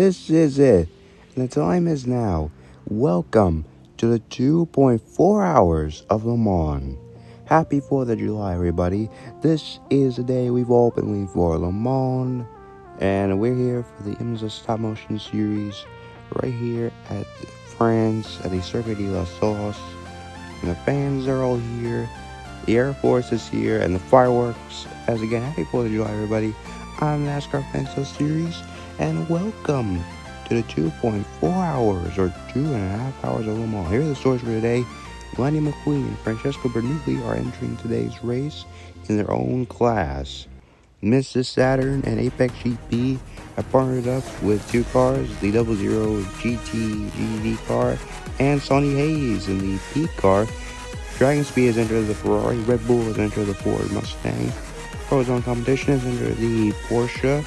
This is it. And the time is now. Welcome to the 2.4 hours of Le Mans. Happy 4th of July, everybody. This is the day we've all been waiting for, Le Mans. And we're here for the Imsa stop motion series right here at France at the Circuit de la Sauce. And the fans are all here. The Air Force is here and the fireworks. As again, happy 4th of July, everybody. I'm NASCAR Fan Series, and welcome to the 2.4 hours or 2.5 hours of Le Mans. Here are the stories for today. Lanny McQueen and Francesco Bernoulli are entering today's race in their own class. Mrs. Saturn and Apex GP have partnered up with two cars, the 00 GT GD car and Sonny Hayes in the P car. Dragon Speed has entered the Ferrari, Red Bull has entered the Ford Mustang. Prozone Competition has entered the Porsche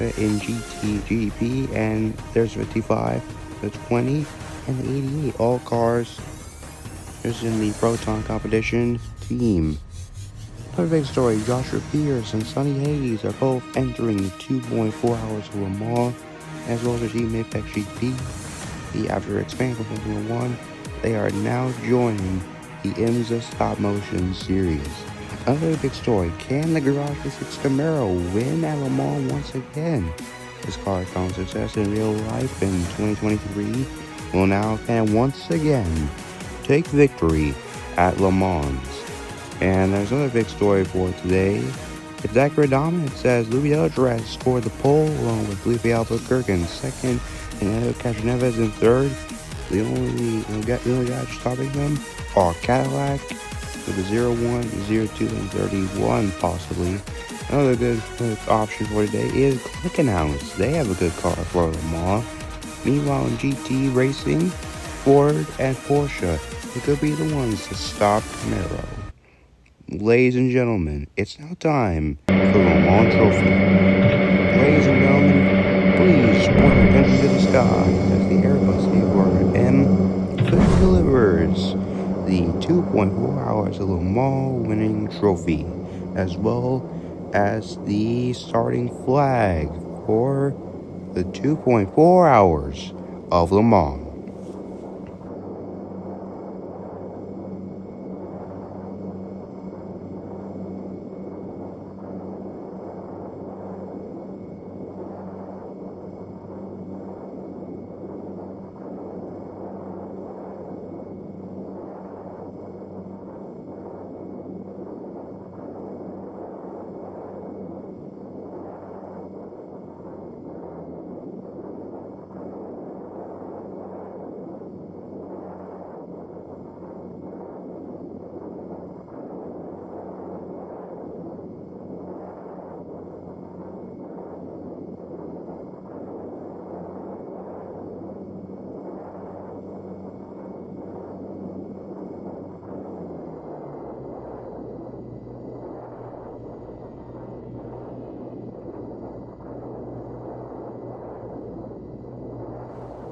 in GP, and there's 55, the 20, and the 88. All cars is in the Proton Competition team. Another big story, Joshua Pierce and Sonny Hayes are both entering the 2.4 hours of Le Mans, as well as their team Apex GP. After expanding from Formula 1, they are now joining the Imsa stop motion series. Another big story, can the Garage V6 Camaro win at Le Mans once again? This car found success in real life in 2023 will now can once again take victory at Le Mans. And there's another big story for today. It's accurate dominance as Louis Eldred scored the pole along with Felipe Albuquerque in second and Edo Castroneves in third. The only guys stopping them are Cadillac with a 01, 02, and 31 possibly. Another good option for today is Glickenhaus. They have a good car for Le Mans. Meanwhile in GT racing, Ford and Porsche, they could be the ones to stop Camaro. Ladies and gentlemen, it's now time for the Le Mans Trophy. Ladies and gentlemen, please point your attention to the sky as the Airbus A400M delivers the 2.4 hours of Le Mans winning trophy, as well as the starting flag for the 2.4 hours of Le Mans.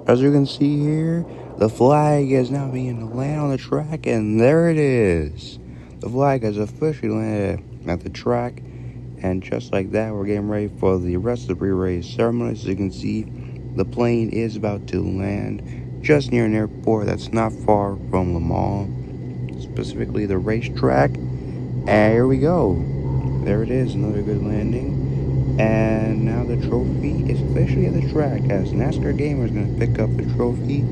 As you can see here, the flag is now beginning to land on the track, and there it is. The flag has officially landed at the track, and just like that, we're getting ready for the rest of the pre-race ceremony. As you can see, the plane is about to land just near an airport that's not far from Le Mans, specifically the racetrack. And here we go. There it is, another good landing. And now the trophy is officially at the track as NASCAR Gamer is going to pick up the trophy.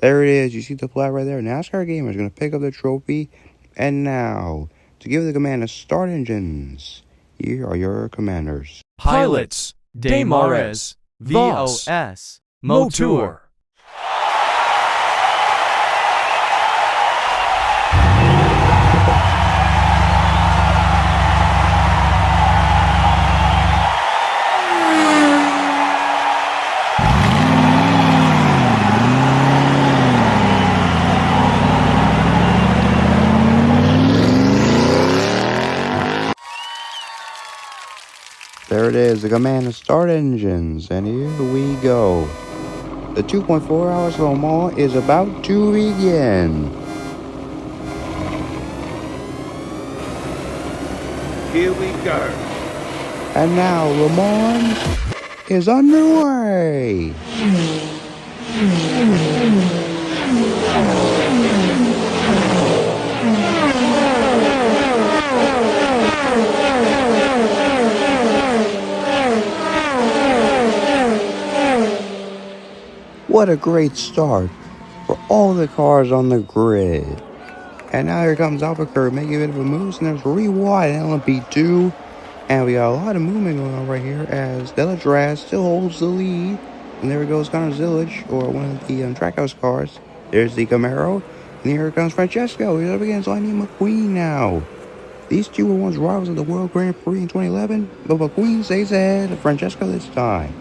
There it is. You see the flag right there? NASCAR Gamer is going to pick up the trophy. And now, to give the command to start engines, here are your commanders. Pilots, Desmarais, VOS, Motor. There it is, the command to start engines, and here we go. The 2.4 hours of Le Mans is about to begin. Here we go. And now Le Mans is underway. What a great start for all the cars on the grid. And now here comes Albuquerque making a bit of a move, and there's Rewide and LMP2. And we got a lot of movement going on right here as Delatraz still holds the lead. And there goes Connor Zillage, or one of the Trackhouse cars. There's the Camaro. And here comes Francesco. He's up against Lightning McQueen now. These two were once rivals of the World Grand Prix in 2011, but McQueen stays ahead of Francesco this time.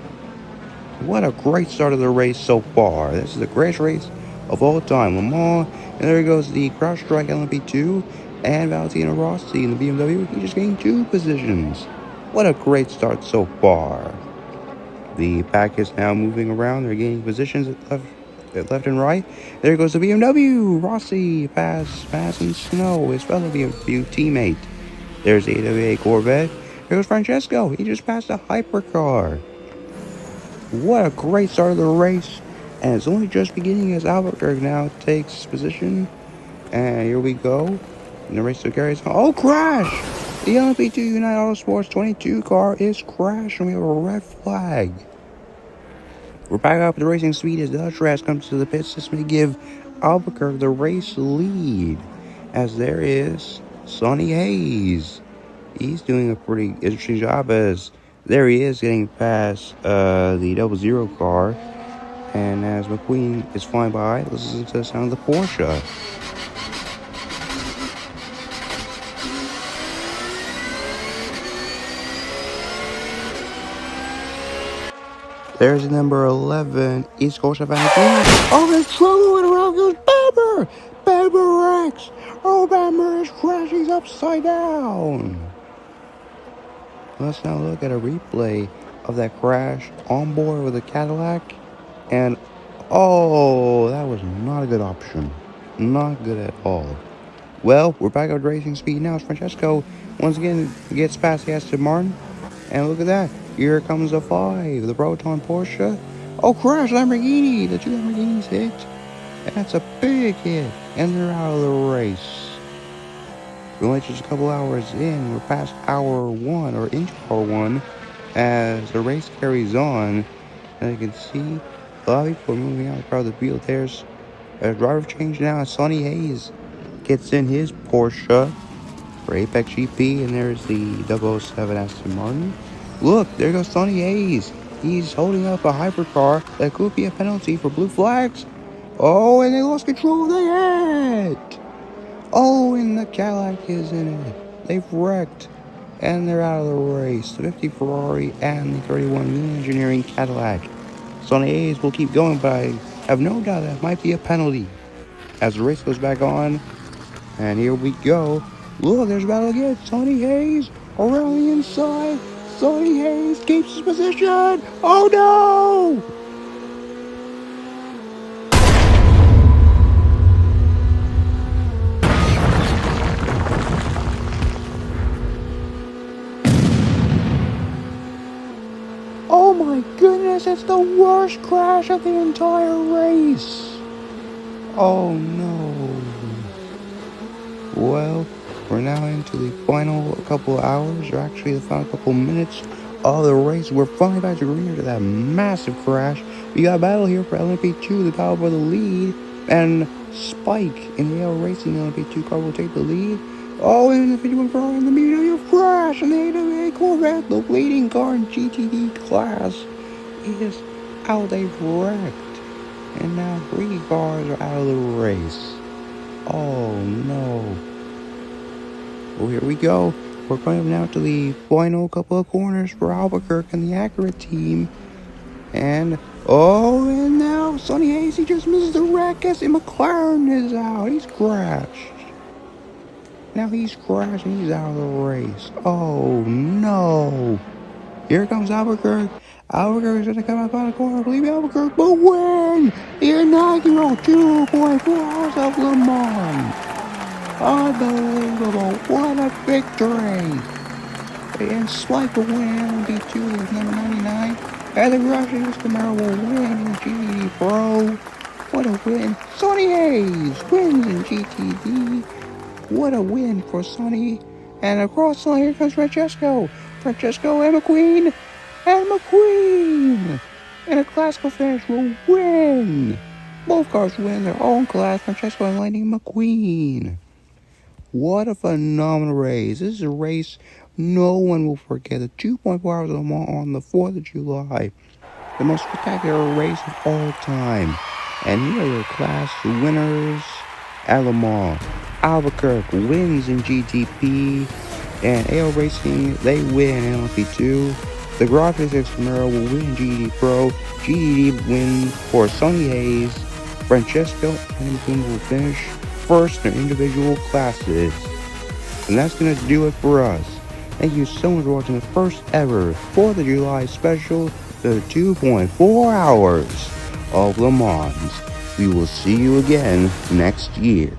What a great start of the race so far. This is the greatest race of all time. Le Mans, and there goes the CrowdStrike LMP2 and Valentino Rossi in the BMW. He just gained 2 positions. What a great start so far. The pack is now moving around. They're gaining positions at left and right. There goes the BMW. Rossi passing Snow, his fellow BMW teammate. There's the AWA Corvette. There goes Francesco. He just passed a hypercar. What a great start of the race. And it's only just beginning as Albuquerque now takes position. And here we go. And the race still carries on. Oh, crash! The LMP2 United Autosports 22 car is crashed, and we have a red flag. We're back up at the racing speed as Delatraz comes to the pits. This may give Albuquerque the race lead. As there is Sonny Hayes. He's doing a pretty interesting job as there he is getting past the 00 car. And as McQueen is flying by, listen to the sound of the Porsche. There's the number 11, East Coast of Vancouver. Oh, there's trouble, and around goes Bamber! Bamber wrecks! Oh, Bamber is crashing upside down! Let's now look at a replay of that crash on board with a Cadillac. And, oh, that was not a good option. Not good at all. Well, we're back up to racing speed now. Francesco once again gets past the Aston Martin. And look at that. Here comes the 5, the Proton Porsche. Oh, crash, Lamborghini. The 2 Lamborghinis hit. That's a big hit. And they're out of the race. We're only just a couple hours in. We're past hour 1, or into hour 1, as the race carries on. And you can see a lot of people are moving out across the field. There's a driver change now. Sonny Hayes gets in his Porsche for Apex GP, and there's the 007 Aston Martin. Look, there goes Sonny Hayes. He's holding up a hypercar that could be a penalty for blue flags. Oh, and they lost control. They hit. Oh, and the Cadillac is in it. They've wrecked, and they're out of the race. The 50 Ferrari and the 31 New Engineering Cadillac. Sonny Hayes will keep going, but I have no doubt that might be a penalty. As the race goes back on, and here we go. Look, there's a battle again. Sonny Hayes around the inside. Sonny Hayes keeps his position. Oh no! Oh my goodness, it's the worst crash of the entire race. Oh no. Well, we're now into the final couple hours, or actually the final couple minutes of the race. We're finally back to green after that massive crash. We got a battle here for LMP2, the battle for the lead, and Spike in the AL Racing LMP2 car will take the lead. Oh, and the 51 Ferrari in the BMW crash, and the AWA Corvette, the leading car in GTD class, is out. They've wrecked, and now 3 cars are out of the race. Oh no. Well, here we go. We're going up now to the final couple of corners for Albuquerque and the Accurate team. And, oh, and now Sonny Hayes, he just misses the wreck as the McLaren is out. He's crashed. Now he's crashed and he's out of the race. Oh, no. Here comes Albuquerque. Albuquerque's going to come up on the corner. I believe Albuquerque will win the inaugural 2.4 hours of Le Mans. Unbelievable. What a victory. And Spike will win LMP2 with number 99. And the Russians tomorrow will win in GTD Pro. What a win. Sonny Hayes wins in GTD. What a win for Sonny. And across the line, here comes Francesco. Francesco and McQueen. And McQueen. And a classical finish will win. Both cars win their own class. Francesco and Lightning McQueen. What a phenomenal race. This is a race no one will forget. The 2.4 hours of Le Mans on the 4th of July. The most spectacular race of all time. And here are your class winners at Le Mans. Albuquerque wins in GTP. And AO Racing, they win in LMP2. The Garage 6 Camaro will win GTD Pro. GTD win for Sonny Hayes. Francesco and McQueen will finish first in their individual classes. And that's going to do it for us. Thank you so much for watching the first ever 4th of July special, the 2.4 hours of Le Mans. We will see you again next year.